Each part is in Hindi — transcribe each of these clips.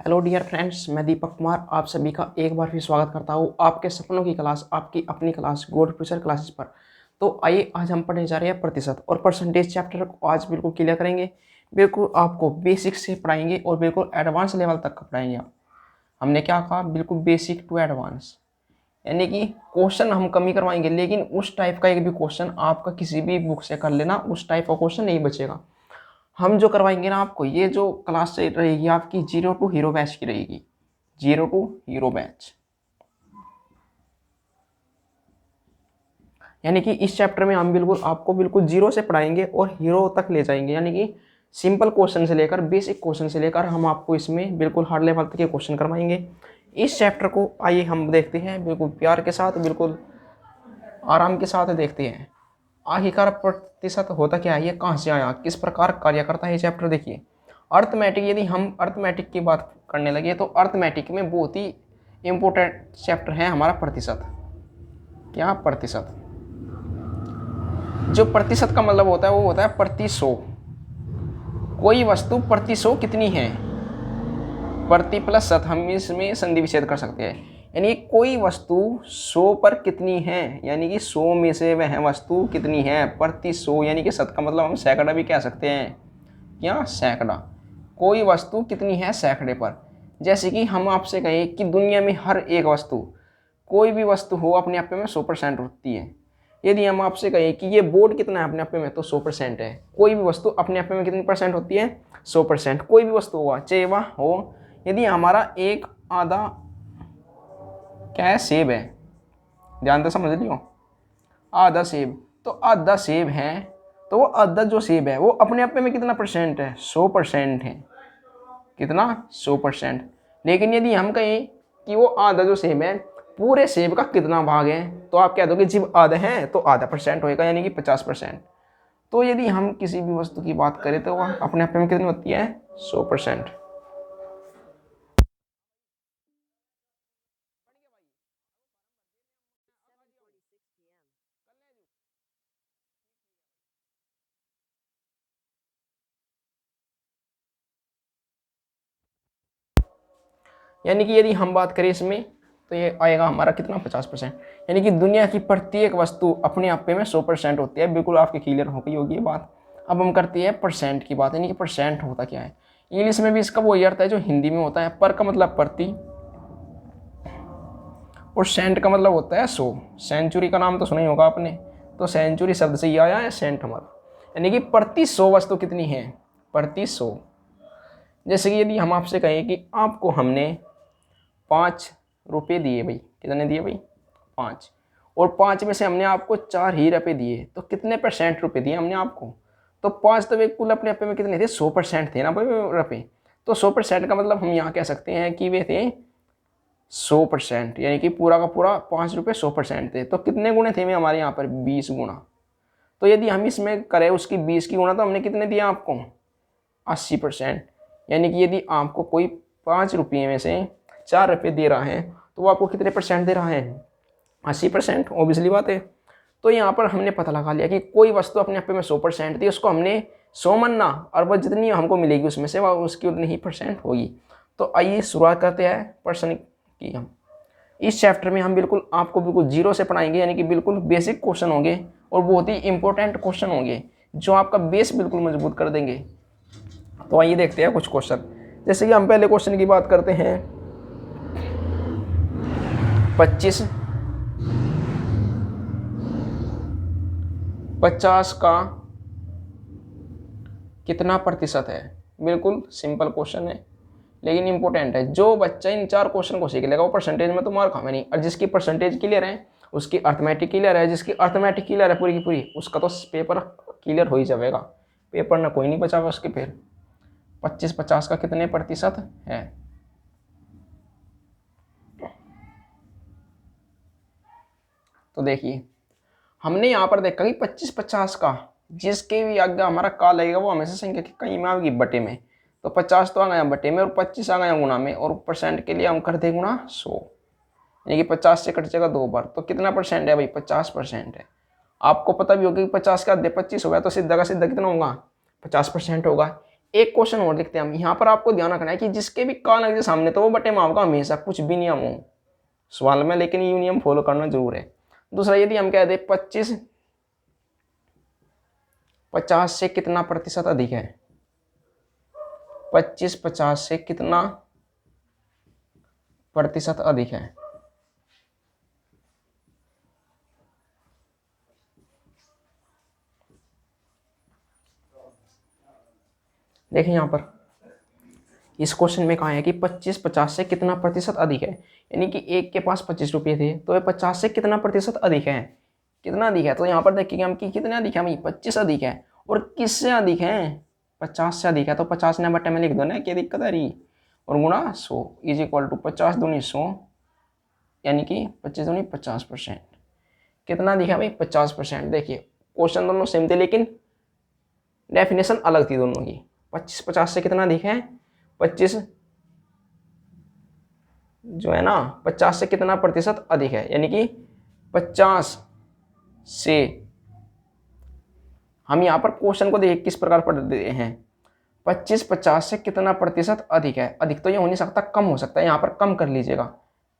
हेलो डियर फ्रेंड्स, मैं दीपक कुमार आप सभी का एक बार फिर स्वागत करता हूँ आपके सपनों की क्लास, आपकी अपनी क्लास गोल्ड फ्यूचर क्लासेस पर। तो आइए आज हम पढ़ने जा रहे हैं प्रतिशत और परसेंटेज चैप्टर को आज बिल्कुल क्लियर करेंगे। बिल्कुल आपको बेसिक से पढ़ाएंगे और बिल्कुल एडवांस लेवल तक का पढ़ाएंगे। हमने क्या कहा, बिल्कुल बेसिक टू एडवांस, यानी कि क्वेश्चन हम कम ही करवाएंगे, लेकिन उस टाइप का एक भी क्वेश्चन आपका किसी भी बुक से कर लेना, उस टाइप का क्वेश्चन नहीं बचेगा। हम जो करवाएंगे ना आपको, ये जो क्लास रहेगी आपकी 0 टू हीरो बैच की रहेगी, 0 टू हीरो बैच। यानी कि इस चैप्टर में हम बिल्कुल आपको बिल्कुल 0 से पढ़ाएंगे और हीरो तक ले जाएंगे। यानी कि सिंपल क्वेश्चन से लेकर बेसिक क्वेश्चन से लेकर हम आपको इसमें बिल्कुल हार्ड लेवल तक के क्वेश्चन करवाएंगे। इस चैप्टर को आइए हम देखते हैं बिल्कुल प्यार के साथ, बिल्कुल आराम के साथ देखते हैं। आखिरकार प्रतिशत होता क्या है, ये कहाँ से आया, किस प्रकार कार्य करता है ये चैप्टर। देखिए अर्थमेटिक, यदि हम अर्थमेटिक की बात करने लगे तो अर्थमेटिक में बहुत ही इम्पोर्टेंट चैप्टर है हमारा प्रतिशत। क्या प्रतिशत, जो प्रतिशत का मतलब होता है वो होता है प्रति सौ। कोई वस्तु प्रति सौ कितनी है, प्रति प्लस शत, हम इसमें संधि विच्छेद कर सकते हैं। यानी कोई वस्तु 100 पर कितनी है, यानी कि 100 में से वह वस्तु कितनी है प्रति 100, यानी कि शत का मतलब हम सैकड़ा भी कह सकते हैं। क्या, सैकड़ा। कोई वस्तु कितनी है सैकड़े पर। जैसे कि हम आपसे कहें कि दुनिया में हर एक वस्तु, कोई भी वस्तु हो अपने आप में 100% होती है। यदि हम आपसे कहें कि ये बोर्ड कितना है अपने आप में, तो 100% है। कोई भी वस्तु अपने आप में कितनी परसेंट होती है, 100%। कोई भी वस्तु हुआ, चाहे वह हो, यदि हमारा एक आधा क्या है, सेब है, ध्यान से समझ लियो, आधा सेब, तो आधा सेब है, तो वो आधा जो सेब है वो अपने आप में कितना परसेंट है, 100% है। कितना, 100%। लेकिन यदि हम कहें कि वो आधा जो सेब है पूरे सेब का कितना भाग है, तो आप कह दोगे जब आधा है तो आधा परसेंट होएगा, यानी कि 50%। तो यदि हम किसी भी वस्तु की बात करें तो वह अपने आप में कितनी होती है, 100%। यानी कि यदि हम बात करें इसमें तो ये आएगा हमारा कितना, 50%। यानी कि दुनिया की प्रत्येक वस्तु अपने आप में 100% होती है। बिल्कुल आपकी क्लियर हो गई होगी ये बात। अब हम करते हैं परसेंट की बात, यानी कि परसेंट होता क्या है। इंग्लिश में भी इसका वही अर्थ है जो हिंदी में होता है। पर का मतलब प्रति और सेंट का मतलब होता है 100। सेंचुरी का नाम तो सुना ही होगा आपने, तो सेंचुरी शब्द से ही आया है सेंट हमारा। यानी कि प्रति 100 वस्तु कितनी है, प्रति 100। जैसे कि यदि हम आपसे कहें कि आपको हमने 5 रुपये दिए, भाई कितने दिए भाई, 5, और 5 में से हमने आपको 4 ही रुपये दिए, तो कितने परसेंट रुपये दिए हमने आपको। तो 5 तो वे कुल अपने आप में कितने थे, 100% थे ना भाई रुपये। तो 100% का मतलब हम यहाँ कह सकते हैं कि वे थे 100%, यानी कि पूरा का पूरा 5 रुपये 100% थे। तो कितने गुणे थे वे हमारे यहाँ पर, 20 गुना। तो यदि हम इसमें करें उसकी 20 की गुणा, तो हमने कितने दिया आपको, 80%। यानी कि यदि आपको कोई 5 रुपये में से 4 रुपये दे रहा है, तो वो आपको कितने परसेंट दे रहा है, 80%। ऑब्वियसली बात है। तो यहाँ पर हमने पता लगा लिया कि कोई वस्तु अपने आप में 100% थी, उसको हमने 100 मानना, और वह जितनी हमको मिलेगी उसमें से वह उसकी उतनी ही परसेंट होगी। तो आइए शुरुआत करते हैं पर्सन की। हम इस चैप्टर में हम बिल्कुल आपको बिल्कुल 0 से पढ़ाएंगे, यानी कि बिल्कुल बेसिक क्वेश्चन होंगे और बहुत ही इंपॉर्टेंट क्वेश्चन होंगे जो आपका बेस बिल्कुल मजबूत कर देंगे। तो आइए देखते हैं कुछ क्वेश्चन। जैसे कि हम पहले क्वेश्चन की बात करते हैं, 25 50 का कितना प्रतिशत है। बिल्कुल सिंपल क्वेश्चन है लेकिन इंपॉर्टेंट है। जो बच्चा इन 4 क्वेश्चन को सीख लेगा वो परसेंटेज में तो मार खावे नहीं, और जिसकी परसेंटेज क्लियर है उसकी अर्थमेटिक क्लियर है, जिसकी अर्थमेटिक क्लियर है पूरी की पूरी, उसका तो पेपर क्लियर हो ही जाएगा। पेपर ना कोई नहीं बचावा उसके। फिर 25-50 का कितने प्रतिशत है। तो देखिए हमने यहाँ पर देखा कि 25-50 का जिसके भी आगे हमारा का लगेगा वो हमेशा संख्या की कहीं में आएगी बटे में। तो 50 तो आ गया बटे में और 25 आ गया गुणा में, और परसेंट के लिए हम कर दे गुणा 100, यानी कि 50 से कट जाएगा 2 बार। तो कितना परसेंट है भाई, 50% है। आपको पता भी होगा कि 50 का आधे 25 होगा, तो सीधा का सीधा कितना होगा, 50% होगा। एक क्वेश्चन और देखते हैं हम। यहाँ पर आपको ध्यान रखना है कि जिसके भी का लग जाए सामने तो वो बटे माप का हमेशा कुछ भी नियम हो सवाल में, लेकिन ये नियम फॉलो करना जरूर है। दूसरा, यदि हम कह दें 25 50 से कितना प्रतिशत अधिक है, 25 50 से कितना प्रतिशत अधिक है, देखिए यहाँ पर इस क्वेश्चन में कहा है कि 25 50 से कितना प्रतिशत अधिक है, यानी कि एक के पास 25 रुपये थे तो ये 50 से कितना प्रतिशत अधिक है, कितना अधिक है। तो यहाँ पर देखेंगे हम कि कितना अधिक है भाई, 25 अधिक है। और किससे अधिक है, 50 से अधिक है। तो 50 ने बटे में लिख दो ना, क्या दिक्कत आ रही, और गुणा 100 इज इक्वल टू 50 दूनी 100, यानी कि 25 दूनी 50%। कितना दिखा भाई, 50%। देखिए क्वेश्चन दोनों सेम थे लेकिन डेफिनेशन अलग थी दोनों की। 25 50 से कितना अधिक है, 25 जो है ना 50 से कितना प्रतिशत अधिक है, यानी कि 50 से, हम यहाँ पर क्वेश्चन को देख किस प्रकार पढ़ते हैं, 25 50 से कितना प्रतिशत अधिक है। अधिक तो ये हो नहीं सकता, कम हो सकता है। यहाँ पर कम कर लीजिएगा,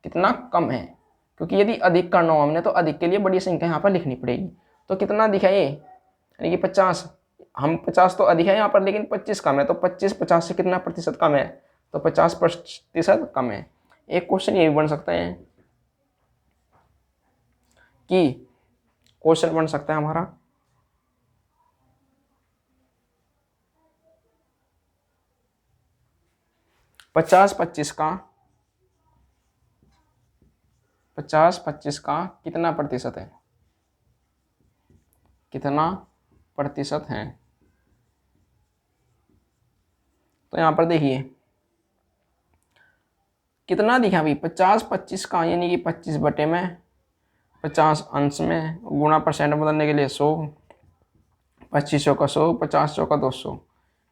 कितना कम है, क्योंकि यदि अधिक करना हो हमने तो अधिक के लिए बड़ी संख्या यहाँ पर लिखनी पड़ेगी। तो कितना अधिक है ये, यानी कि 50, हम 50 तो अधिक है यहाँ पर लेकिन 25 कम है। तो 25 50 से कितना प्रतिशत कम है, तो 50% कम है। एक क्वेश्चन ये भी बन सकता है कि क्वेश्चन बन सकता है हमारा 50 25 का कितना प्रतिशत है, कितना प्रतिशत है। तो यहाँ पर देखिए कितना दिखा भाई, 50 25 का, यानी कि 25 बटे में 50 अंश में गुणा परसेंट बदलने के लिए 100, 25 का 100, 50 का 200,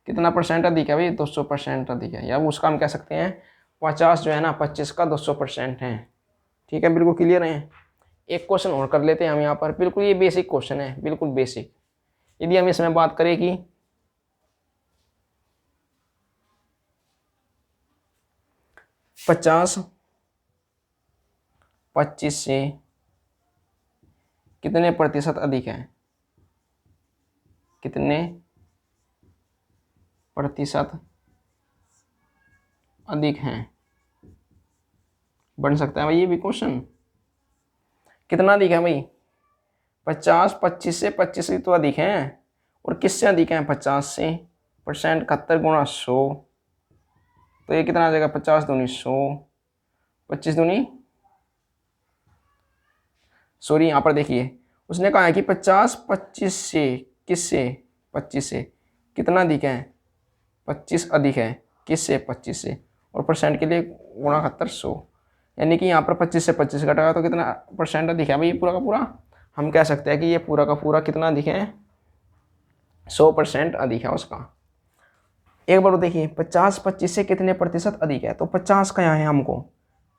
कितना परसेंट अधिक है भाई, 200% अधिक है। या उसका हम कह सकते हैं 50 जो है ना 25 का 200% है। ठीक है, बिल्कुल क्लियर है। एक क्वेश्चन और कर लेते हैं हम यहाँ पर, बिल्कुल ये बेसिक क्वेश्चन है, बिल्कुल बेसिक। यदि हम इसमें बात करें कि 50 25 से कितने प्रतिशत अधिक है, कितने प्रतिशत अधिक हैं, बन सकता है भाई ये भी क्वेश्चन। कितना अधिक है भाई, 50 25 से 25 तो अधिक हैं, और किससे अधिक हैं, 50 से। परसेंट 71 गुणा 100, तो ये कितना आ जाएगा, 50 दूनी 100, 25 दूनी, सॉरी यहाँ पर देखिए उसने कहा है कि 50 25 से, किससे, 25 से कितना अधिक है, 25 अधिक है, किससे, 25 से। और परसेंट के लिए गुणा 71 100, यानी कि यहाँ पर 25 से 25 घटाया तो कितना परसेंट अधिक है भाई, पूरा का पूरा हम कह सकते हैं कि ये पूरा का पूरा कितना अधिक है, 100% अधिक है उसका। एक बार देखिए 50 25 से कितने प्रतिशत अधिक है, तो 50 का यहाँ है हमको,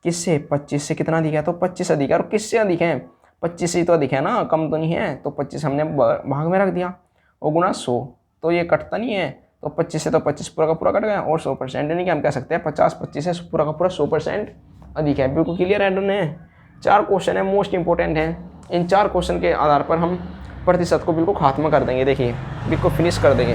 किससे, 25 से कितना अधिक है, तो 25 अधिक है। और किससे अधिक है, 25 से तो अधिक है ना, कम तो नहीं है। तो 25 हमने भाग में रख दिया और गुणा 100, तो ये कटता नहीं है। तो 25 से तो 25 पूरा का पूरा कट गया, और 100%, यानी कि हम कह सकते हैं 50 25 से पूरा का पूरा 100% अधिक है। बिल्कुल क्लियर है। 4 क्वेश्चन है, मोस्ट इंपॉर्टेंट है। इन 4 क्वेश्चन के आधार पर हम प्रतिशत को बिल्कुल खात्मा कर देंगे, देखिए बिल्कुल फिनिश कर देंगे।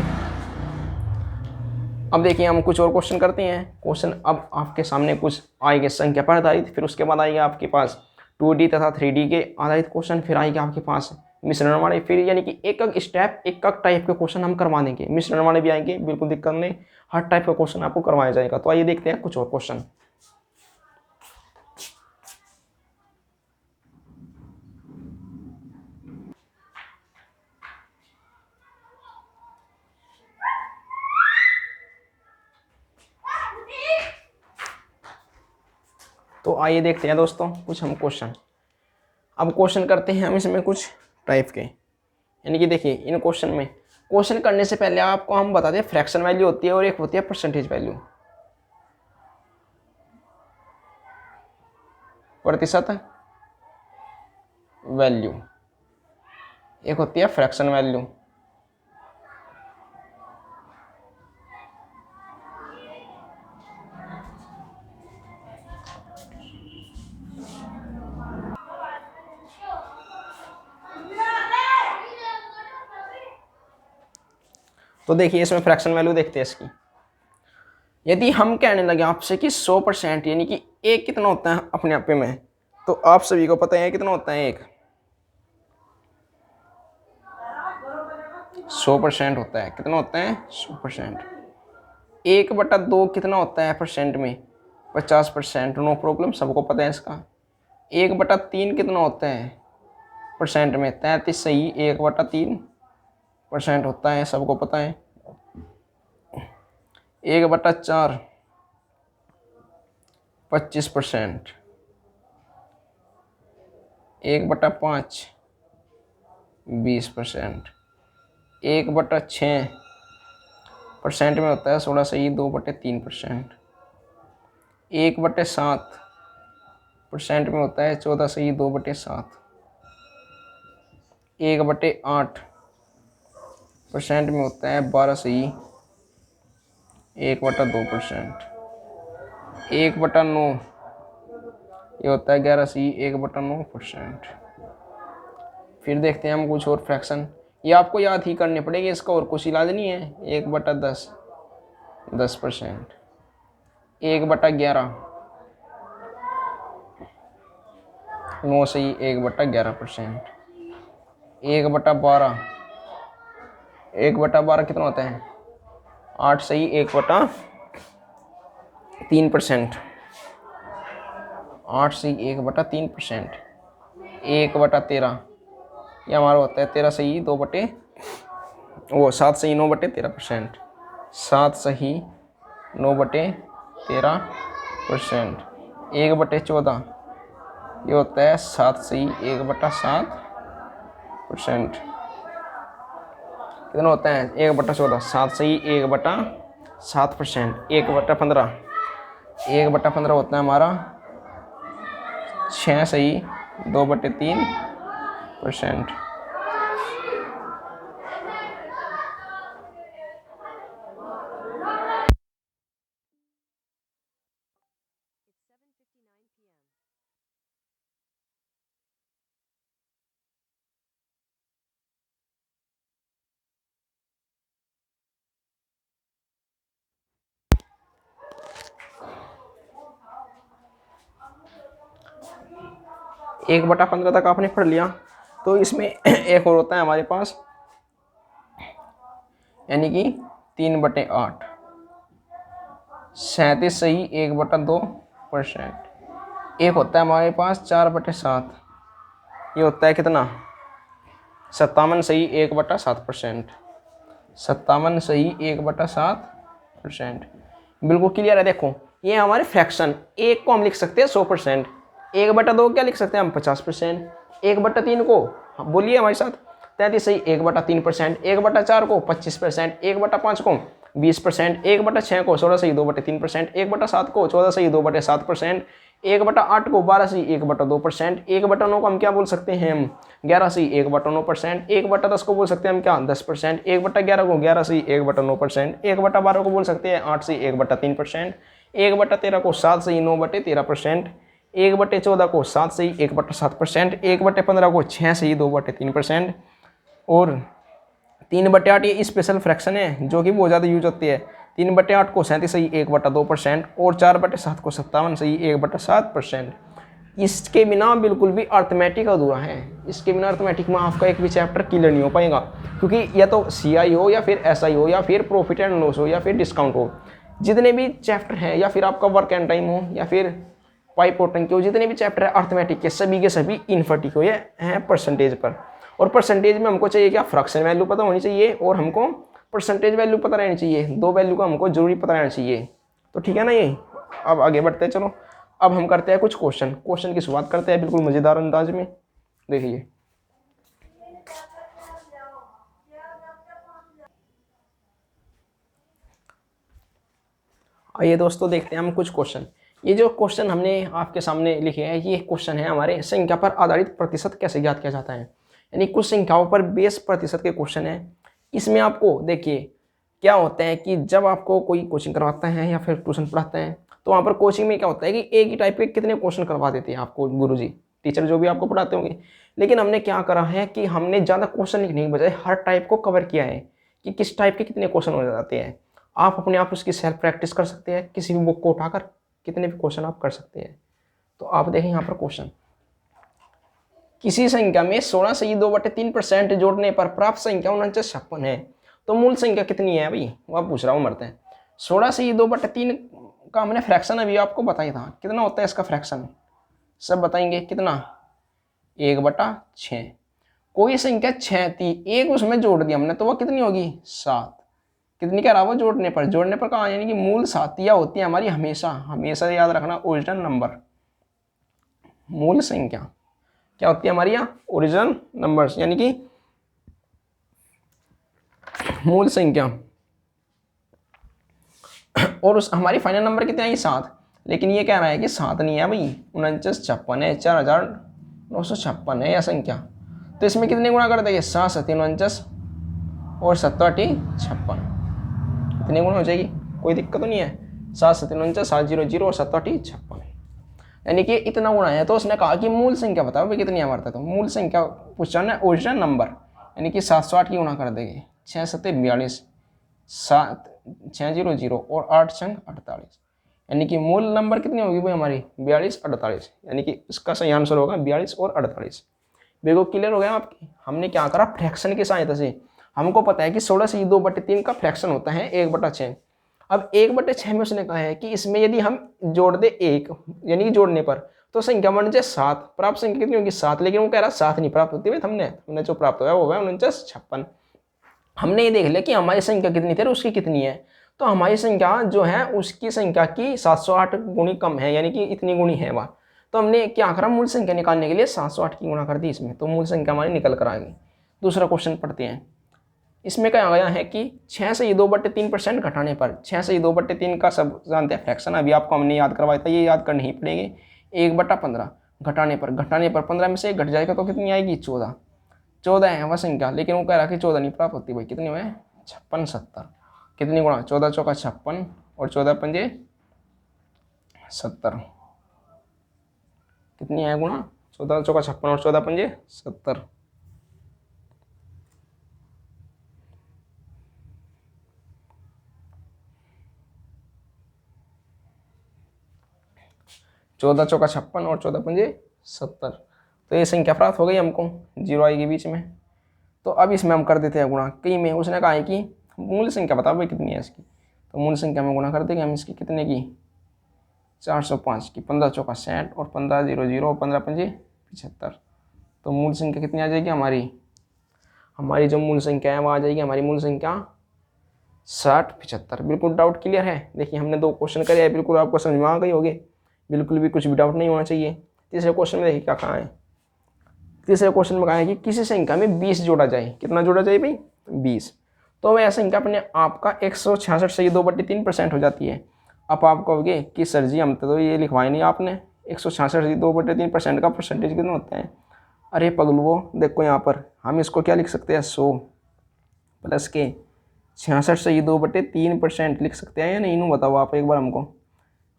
अब देखिए हम कुछ और क्वेश्चन करते हैं। क्वेश्चन अब आपके सामने कुछ आएंगे संख्या पर आधारित, फिर उसके बाद आएगा आपके पास 2D तथा 3D के आधारित क्वेश्चन, फिर आएगा आपके पास मिश्रण वाले, फिर यानी कि एक एक स्टेप एक एक टाइप के क्वेश्चन हम करवा देंगे। मिश्रण वाले भी आएंगे, बिल्कुल दिक्कत नहीं, हर टाइप का क्वेश्चन आपको करवाया जाएगा। तो आइए देखते हैं कुछ और क्वेश्चन। तो आइए देखते हैं दोस्तों कुछ हम क्वेश्चन। अब क्वेश्चन करते हैं हम इसमें कुछ टाइप के, यानी कि देखिए इन क्वेश्चन में, क्वेश्चन करने से पहले आपको हम बता दें फ्रैक्शन वैल्यू होती है और एक होती है परसेंटेज वैल्यू, प्रतिशत वैल्यू, एक होती है फ्रैक्शन वैल्यू। तो देखिए इसमें फ्रैक्शन वैल्यू देखते हैं इसकी। यदि हम कहने लगे आपसे कि 100% यानी कि एक कितना होता है अपने आप में, तो आप सभी को पता है कितना होता है एक 100% होता है। कितना होता है 100%। 1/2 कितना होता है परसेंट में 50%। नो प्रॉब्लम, सबको पता है इसका। 1/3 कितना होता है परसेंट में 33 सही। 1/3% होता है, सबको पता है। 1/4 25%। 1/5 20%। 1/6% में होता है 16 सही 2/3%। 1/7% में होता है 14 सही 2/7। 1/8% में होता है 12 सही 1/2%। 1/9 ये होता है 11 सही 1/9%। फिर देखते हैं हम कुछ और फ्रैक्शन, ये आपको याद ही करने पड़ेंगे, इसका और कुछ इलाज नहीं है। 1/10 10%। 1/11 9 सही 1/11%। 1/12 1/12 कितना होता है 8 सही 1/3%। 8 सही 1/3%। 1/13 ये हमारा होता है 13 सही 7 सही 9/13%। 7 सही 9/13%। 1/14 ये होता है 7 सही 1/7%। कितना होता है 1/14 7 सही 1/7%। 1/15 1/15 होता है हमारा 6 सही 2/3%। एक बटा 15 तक आपने पढ़ लिया। तो इसमें एक और होता है हमारे पास, यानी कि 3/8 37 सही 1/2%। एक होता है हमारे पास 4/7 ये होता है कितना 57 सही 1/7%। 57 सही 1/7%। बिल्कुल क्लियर है। देखो ये हमारे फ्रैक्शन, एक को हम लिख सकते हैं 100%, 1/2 क्या लिख सकते हैं हम 50%, 1/3 को बोलिए हमारे साथ 33 सही 1/3%, 1/4 को 25%, 1/5 को 20%, 1/6 को 16 सही 2/3%, 1/7 को 14 सही 2/7%, 1/8 को 12 सही 1/2%, 1/9 को हम क्या बोल सकते हैं हम 11 सही 1/9%, 1/10 को बोल सकते हैं हम क्या 10%, 1/11 को 11 सही 1/9%, 1/12 को बोल सकते हैं 8 सही 1/3%, 1/13 को 7 सही 9/13%, 1/14 को 7 सही 1/7%, 1/15 को 6 सही 2/3%, और 3/8 ये स्पेशल फ्रैक्शन है जो कि बहुत ज़्यादा यूज होती है। 3/8 को 37 सही 1/2% और 4/7 को 57 सही 1/7%। इसके बिना बिल्कुल भी अर्थमेटिक अधूरा है। इसके बिना अर्थमेटिक में आपका एक भी चैप्टर क्लियर नहीं हो पाएगा, क्योंकि या तो CI हो या फिर SI हो या फिर प्रॉफिट एंड लॉस हो या फिर डिस्काउंट हो, जितने भी चैप्टर हैं, या फिर आपका वर्क एंड टाइम हो या फिर पाइप और टंकी हो, जितने भी चैप्टर है अर्थमेटिक के सभी इनफर्टिक हो हैं परसेंटेज पर। और परसेंटेज में हमको चाहिए क्या फ्रैक्शन वैल्यू पता होनी चाहिए और हमको परसेंटेज वैल्यू पता रहनी चाहिए। दो वैल्यू का हमको जरूरी पता रहना चाहिए। तो ठीक है ना ये। अब आगे बढ़ते हैं, चलो अब हम करते हैं कुछ क्वेश्चन की शुरुआत करते हैं बिल्कुल मज़ेदार अंदाज में। देखिए आइए दोस्तों देखते हैं हम कुछ क्वेश्चन। ये जो क्वेश्चन हमने आपके सामने लिखे हैं ये क्वेश्चन है हमारे संख्या पर आधारित प्रतिशत कैसे ज्ञात किया जाता है, यानी कुछ संख्याओं पर बेस प्रतिशत के क्वेश्चन है। इसमें आपको देखिए क्या होता है कि जब आपको कोई कोचिंग करवाता है या फिर ट्यूशन पढ़ाता है तो वहाँ पर कोचिंग में क्या होता है कि एक ही टाइप के कितने क्वेश्चन करवा देते हैं आपको गुरुजी टीचर जो भी आपको पढ़ाते होंगे। लेकिन हमने क्या करा है कि हमने ज़्यादा क्वेश्चन लिखने के बजाय हर टाइप को कवर किया है कि किस टाइप के कितने क्वेश्चन हो जाते हैं। आप अपने आप उसकी सेल्फ प्रैक्टिस कर सकते हैं, किसी भी बुक को उठाकर कितने भी क्वेश्चन आप कर सकते हैं। तो आप देखें यहाँ पर क्वेश्चन, किसी संख्या में 16 से 2/3% जोड़ने पर प्राप्त संख्या 4956 है, तो मूल संख्या कितनी है भाई, वो आप पूछ रहा हूँ मरते हैं। 16 से 2/3 का हमने फ्रैक्शन अभी आपको बताया था, कितना होता है इसका फ्रैक्शन, सब बताएंगे कितना, 1/6। कोई संख्या 6 थी, एक उसमें जोड़ दिया हमने, तो वह कितनी होगी, 7। कितनी कह रहा वो जोड़ने पर कहाँ, यानी कि मूल सातिया होती है हमारी हमेशा, हमेशा याद रखना, ओरिजिनल नंबर। मूल संख्या क्या होती है हमारी यहाँ, ओरिजिनल नंबर्स, यानी कि मूल संख्या। और उस हमारी फाइनल नंबर कितने आई, 7। लेकिन ये कह रहा है कि 7 नहीं है भाई, 4956 है, 4956 है यह संख्या। तो इसमें कितने गुणा कर देंगे, 7 7 49 और 7 8 56, कितने गुणा हो जाएगी, कोई दिक्कत तो नहीं है। 7 7 49, 7 0 0 और 7 8 56, यानी कि इतना गुणा है। तो उसने कहा कि मूल संख्या बताओ भाई कितनी है हमारे, तो मूल संख्या पूछा ना, ओरिजिनल नंबर, यानी कि 708 की गुणा कर देंगे, 6 7 42, 7 6 0 0 और 8 6 48, यानी कि मूल नंबर कितनी होगी भाई हमारी, 42 48, यानी कि इसका सही आंसर होगा 42 और 48। बिल्कुल क्लियर हो गया आपकी। हमने क्या करा, फ्रैक्शन की सहायता से हमको पता है कि 16 से 2/3 का फ्रैक्शन होता है 1/6। अब 1/6 में उसने कहा है कि इसमें यदि हम जोड़ दे 1, यानी कि जोड़ने पर, तो संख्या बन जाए 7, प्राप्त संख्या कितनी होगी, 7। लेकिन वो कह रहा 7 नहीं प्राप्त होती, हमने जो प्राप्त हुआ वो है 4956। हमने ये देख लिया कि हमारी संख्या कितनी थी और उसकी कितनी है। तो हमारी संख्या जो है उसकी संख्या की 708 गुणी कम है, यानी कि इतनी गुणी है वह। तो हमने क्या करा, मूल संख्या निकालने के लिए 708 की गुणा कर दी इसमें, तो मूल संख्या हमारी निकल कर आ गई। दूसरा क्वेश्चन पढ़ते हैं। इसमें क्या गया है कि 6 से 2/3% घटाने पर, 6 से 2/3 का सब जानते हैं फ्रैक्शन, अभी आपको हमने याद करवाया था, ये याद करनी ही पड़ेगी। 1/15 घटाने पर 15 में से 1 घट जाएगा तो कितनी आएगी, 14। 14 है वह संख्या, लेकिन वो कह रहा कि 14 नहीं प्राप्त होती भाई, कितनी है, 56 70। कितनी गुणा, 14 चौका 56 और 14 पंजे 70, कितनी है गुणा, 14 चौका 56 और 14 पंजे 70। 14 चौका 56 और 14 पंजे 70, तो ये संख्या प्राप्त हो गई हमको, 0 आएगी बीच में। तो अब इसमें हम कर देते हैं गुणा, कई में उसने कहा है कि मूल संख्या बताओ भाई कितनी है इसकी, तो मूल संख्या में गुणा कर देंगे हम इसकी, कितने की, 405 की, 15 चौका 60 और 15 0 0 और 15 पंजे 75। तो मूल संख्या कितनी आ जाएगी हमारी जो मूल संख्या है वो आ जाएगी हमारी मूल संख्या 60 75। बिल्कुल डाउट क्लियर है। देखिए हमने 2 क्वेश्चन करे हैं, बिल्कुल आपको समझ में आ गई होगी, बिल्कुल भी कुछ भी डाउट नहीं होना चाहिए। तीसरे क्वेश्चन में देखिए क्या कहा है। तीसरे क्वेश्चन में कहा है कि किसी संख्या में 20 जोड़ा जाए, कितना जोड़ा जाए भाई, 20। तो वह संख्या अपने आप का 166 से 2/3% हो जाती है। अब आप कहोगे कि सर जी हम तो ये लिखवाए नहीं आपने, 166 से 2/3% का परसेंटेज कितना होता है। अरे पगलुओ देखो यहाँ पर हम इसको क्या लिख सकते हैं, 100 प्लस के 66 से 2/3% लिख सकते हैं या नहीं, इन्हों बताओ आप एक बार हमको।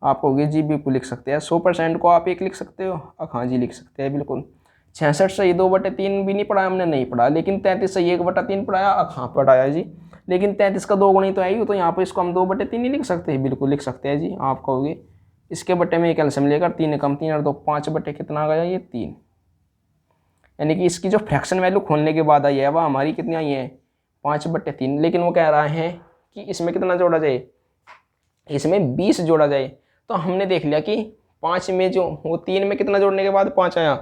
आप कहोगे जी बिल्कुल लिख सकते हैं, 100% को आप 1 लिख सकते हो, अब हाँ जी लिख सकते हैं बिल्कुल। 66 से 2/3 भी नहीं पढ़ाया हमने, नहीं पढ़ा, लेकिन 33 से 1/3 पढ़ाया, अब हाँ पढ़ाया जी। लेकिन 33 का 2 गुणी तो है ही, तो यहाँ पर इसको हम 2/3 नहीं लिख सकते, बिल्कुल लिख सकते हैं जी। आप कहोगे इसके बट्टे में एक एल्सियम लेकर 3 कम 3 और 2 5 बट्टे कितना आ गया, ये 3, यानी कि इसकी जो फ्रैक्शन वैल्यू खोलने के बाद आई है वह हमारी कितनी आई है, 5/3। लेकिन वो कह रहा है कि इसमें कितना जोड़ा जाए, इसमें 20 जोड़ा जाए। तो हमने देख लिया कि 5 में जो वो 3 में कितना जोड़ने के बाद 5 आया,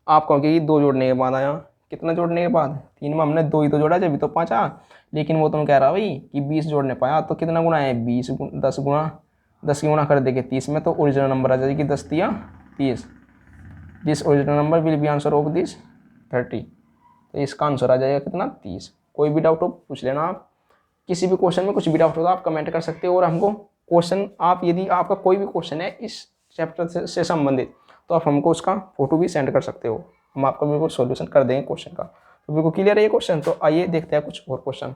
आप कहोगे कि 2 जोड़ने के बाद आया, कितना जोड़ने के बाद, 3 में हमने 2 ही तो जोड़ा जब भी तो 5 आया। लेकिन वो तुम कह रहा भाई कि 20 जोड़ने पाया, तो कितना गुणा है, 10 की गुणा कर देंगे 30 में, तो ओरिजिनल नंबर आ जाएगी 10 3 30। This original number will be answer of this 30। तो इसका आंसर आ जाएगा कितना, 30। कोई भी डाउट हो पूछ लेना आप, किसी भी क्वेश्चन में कुछ भी डाउट हो तो आप कमेंट कर सकते हो। और हमको क्वेश्चन आप, यदि आपका कोई भी क्वेश्चन है इस चैप्टर से संबंधित, तो आप हमको उसका फोटो भी सेंड कर सकते हो, हम आपको बिल्कुल सॉल्यूशन कर देंगे क्वेश्चन का। तो बिल्कुल क्लियर है ये क्वेश्चन। तो आइए देखते हैं कुछ और क्वेश्चन।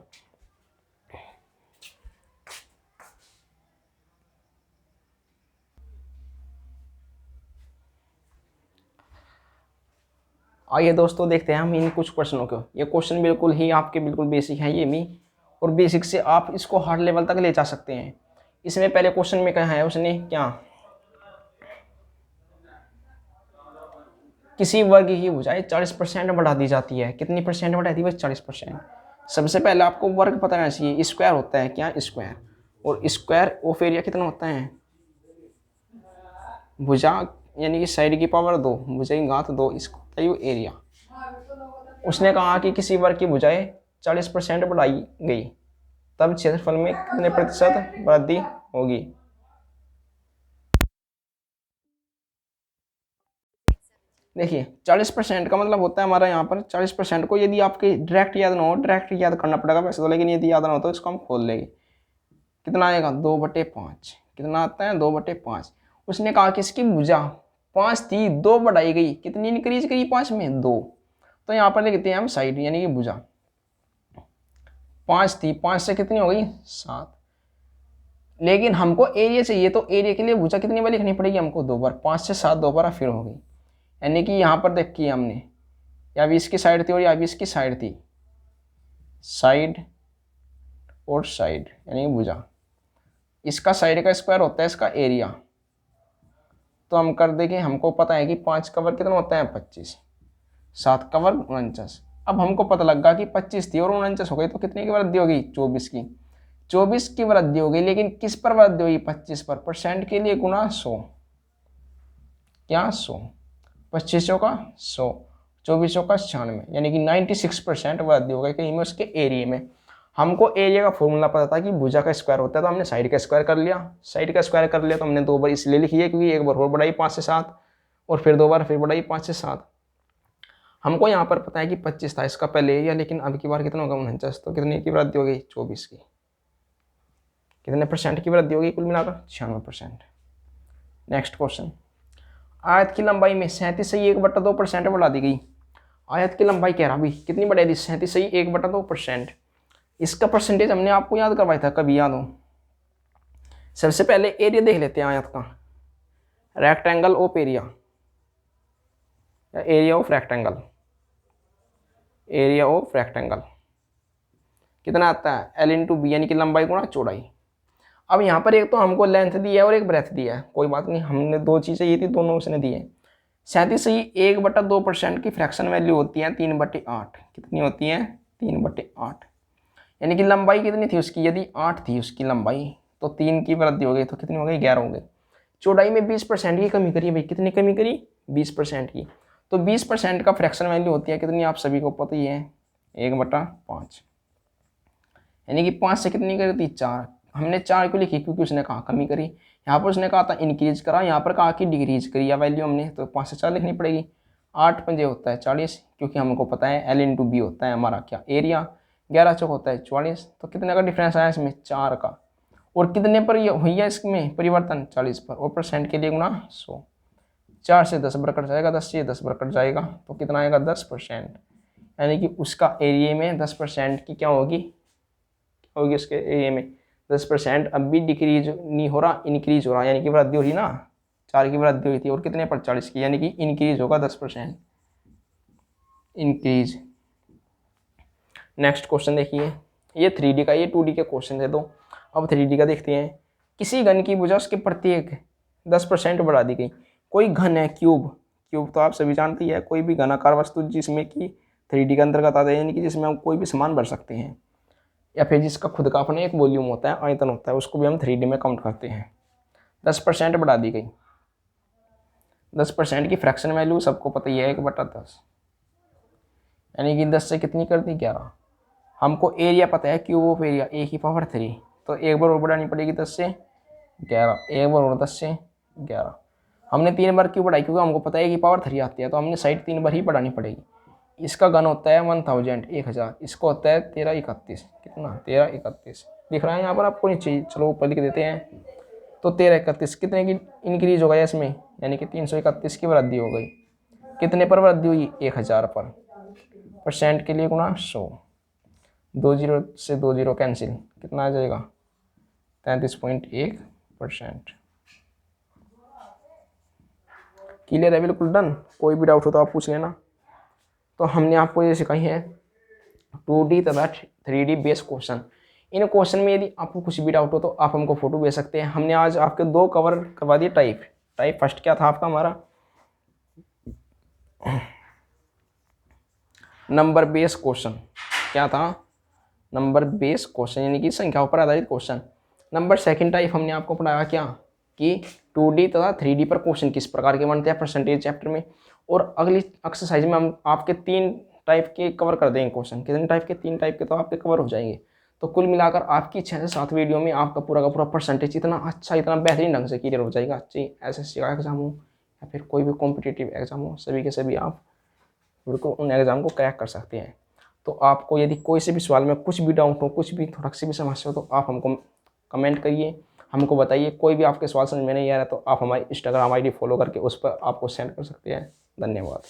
आइए दोस्तों देखते हैं हम इन कुछ क्वेश्चनों को। ये क्वेश्चन बिल्कुल ही आपके बिल्कुल बेसिक है ये भी, और बेसिक से आप इसको हार्ड लेवल तक ले जा सकते हैं। इसमें पहले क्वेश्चन में कहा है उसने क्या, किसी वर्ग की भुजाएं 40% बढ़ा दी जाती है। कितनी परसेंट बढ़ा दी भाई? 40%। सबसे पहले आपको वर्ग पता रहना चाहिए। स्क्वायर होता है क्या? स्क्वायर। और स्क्वायर ऑफ एरिया कितना होता है? भुजा यानी कि साइड की पावर 2, भुजा की घात 2, इसको होता है एरिया। उसने कहा कि किसी वर्ग की भुजाएं 40% बढ़ाई गई, तब क्षेत्रफल में कितने प्रतिशत वृद्धि होगी? देखिए 40% का मतलब होता है हमारा यहाँ पर 40% को यदि आपके डायरेक्ट याद ना हो, डायरेक्ट याद करना पड़ेगा वैसे तो, लेकिन यदि याद ना हो तो इसको हम खोल लेंगे। कितना आएगा? 2/5। कितना आता है? 2/5। उसने कहा कि इसकी भुजा 5 थी, 2 बढ़ाई गई, कितनी इंक्रीज करी 5 में? 2। तो यहाँ पर लिखते हैं हम साइड यानी कि भुजा 5 थी, 5 से कितनी हो गई? 7। लेकिन हमको एरिया चाहिए, तो एरिया के लिए भुजा कितनी बार लिखनी पड़ेगी हमको? 2 बार। 5 से 7 2 बार फिर हो गई। यानी कि यहाँ पर देखिए हमने, या भी इसकी साइड थी और या भी इसकी साइड थी, साइड और साइड यानी भुजा। इसका साइड का स्क्वायर होता है इसका एरिया। तो हम कर देंगे, हमको पता है कि 5 का वर्ग कितना होता है? 25। 7 का वर्ग 49। अब हमको पता लगा कि 25 थी और 49 हो गई, तो कितने की वृद्धि होगी? 24 की। 24 की वृद्धि होगी, लेकिन किस पर वृद्धि होगी? 25 पर। परसेंट के लिए गुना 100। क्या? 100। 25 का 100, 24 का 96, यानी कि 96% वृद्धि हो गई कहीं में उसके एरिया में। हमको एरिया का फॉर्मूला पता था कि भुजा का स्क्वायर होता है, तो हमने साइड का स्क्वायर कर लिया। साइड का स्क्वायर कर लिया तो हमने 2 बार इसलिए लिखी है क्योंकि एक बार और बढ़ाई 5 से 7 और फिर 2 बार फिर बढ़ाई 5 से 7। हमको यहाँ पर पता है कि 25 था इसका पहले एरिया, लेकिन अब की बार कितना होगा? 49। तो कितने की वृद्धि हो गई? 24 की। कितने परसेंट की वृद्धि होगी कुल मिलाकर? 96%। नेक्स्ट क्वेश्चन, आयत की लंबाई में 37.1/2% बढ़ा दी गई। आयत की लंबाई कह रहा भाई कितनी बढ़ा दी? 37.1/2%। इसका परसेंटेज हमने आपको याद करवाया था, कभी याद हो? सबसे पहले एरिया देख लेते हैं आयत का। रेक्टेंगल ऑफ एरिया या area of rectangle, area of rectangle कितना आता है? L/B यानी कि लंबाई गुणा चौड़ाई। अब यहाँ पर एक तो हमको लेंथ दी है और एक ब्रेथ दिया है, कोई बात नहीं, हमने 2 चीज़ें चाहिए थी, दोनों उसने दी है। 37.1/2% की फ्रैक्शन वैल्यू होती है 3/8। कितनी होती है? 3/8। यानी कि लंबाई कितनी थी उसकी? यदि 8 थी उसकी लंबाई, तो 3 की वृद्धि हो गई, तो कितनी हो गई? 11 हो गई। चौड़ाई में 20% की कमी करी भाई। कितनी कमी करी? 20% की। तो 20% का फ्रैक्शन वैल्यू होती है कितनी? आप सभी को पता ही है, 1/5। यानी कि 5 से कितनी करी थी? 4। हमने 4 क्यों लिखी? क्योंकि उसने कहा कमी करी। यहाँ पर उसने कहा था इंक्रीज करा, यहाँ पर कहा कि डिक्रीज करी या वैल्यू हमने, तो 5 से 4 लिखनी पड़ेगी। 8 पंजे होता है 40, क्योंकि हमको पता है L/B होता है हमारा क्या? एरिया। 11 चौक होता है 44। तो कितने का डिफरेंस आया इसमें? 4 का। और कितने पर ये हुई है इसमें परिवर्तन? 40 पर। और परसेंट के लिए गुना 100। 4 से 10 बरकट जाएगा, 10 से 10 बरकट जाएगा, तो कितना आएगा? 10%। यानी कि उसका एरिया में 10% की क्या होगी? उसके एरिया में 10%। अब भी डिक्रीज नहीं हो रहा, इंक्रीज हो रहा, यानी कि वृद्धि हो रही ना। 4 की वृद्धि हुई थी और कितने पर? 40 की, यानी कि इंक्रीज होगा 10%। इंक्रीज। नेक्स्ट क्वेश्चन देखिए, ये 3D का, ये 2D के क्वेश्चन है। तो अब 3D का देखते हैं। किसी घन की भुजा उसके प्रत्येक 10% बढ़ा दी गई। कोई घन है, क्यूब। क्यूब तो आप सभी जानते ही है, कोई भी घनाकार वस्तु जिसमें कि 3D के अंतर्गत आता है, यानी कि जिसमें हम कोई भी सामान भर सकते हैं, या फिर जिसका खुद का अपना एक वॉल्यूम होता है, आयतन होता है, उसको भी हम 3D में काउंट करते हैं। 10% बढ़ा दी गई। 10% की फ्रैक्शन वैल्यू सबको पता ही है, 1/10। यानी कि 10 से कितनी कर दी? 11। हमको एरिया पता है, क्यूब ऑफ एरिया A⁴, तो एक बार और बढ़ानी पड़ेगी 10 से 11, एक बार और 10 से 11। हमने 3 बार क्यों बढ़ाई? क्योंकि हमको पता है A⁴ आती है, तो हमने साइड 3 बार ही बढ़ानी पड़ेगी। इसका घन होता है 1000, 1000। इसको होता है 1331। कितना? 1331 दिख रहा है यहाँ पर आपको नीचे, चलो ऊपर लिख देते हैं। तो 1331 कितने की इंक्रीज हो गया इसमें? यानी कि 331 की वृद्धि हो गई। कितने पर वृद्धि हुई? 1000 पर। परसेंट के लिए गुना 100। 2 0 से 2 0 कैंसिल, कितना आ जाएगा? 33.1%। क्लियर है? बिल्कुल डन। कोई भी डाउट हो तो आप पूछ लेना। तो हमने आपको ये सिखाई है 2D तथा 3D बेस क्वेश्चन। इन क्वेश्चन में यदि आपको कुछ भी डाउट हो तो आप हमको फोटो भेज सकते हैं। हमने आज आपके 2 कवर करवा दिए टाइप फर्स्ट क्या था आपका हमारा नंबर बेस क्वेश्चन, क्या था नंबर बेस क्वेश्चन यानी कि संख्याओं पर आधारित क्वेश्चन। नंबर सेकंड टाइप हमने आपको पढ़ाया क्या कि 2D तथा 3D पर क्वेश्चन किस प्रकार के बनते हैं परसेंटेज चैप्टर में। और अगली एक्सरसाइज में हम आपके 3 टाइप के कवर कर देंगे क्वेश्चन। कितने टाइप के? 3 टाइप के तो आपके कवर हो जाएंगे। तो कुल मिलाकर आपकी 6 से 7 वीडियो में आपका पूरा का पूरा परसेंटेज इतना अच्छा इतना बेहतरीन ढंग से क्लियर हो जाएगा। अच्छी SSC का एग्जाम हो या फिर कोई भी कॉम्पिटिटिव एग्जाम हो, सभी के सभी आप बिल्कुल उन एग्ज़ाम को क्रैक कर सकते हैं। तो आपको यदि कोई से भी सवाल में कुछ भी डाउट हो, कुछ भी थोड़ा सी भी समस्या हो, तो आप हमको कमेंट करिए, हमको बताइए। कोई भी आपके सवाल समझ में नहीं आ रहा तो आप हमारी इंस्टाग्राम ID फॉलो करके उस पर आपको सेंड कर सकते हैं। धन्यवाद।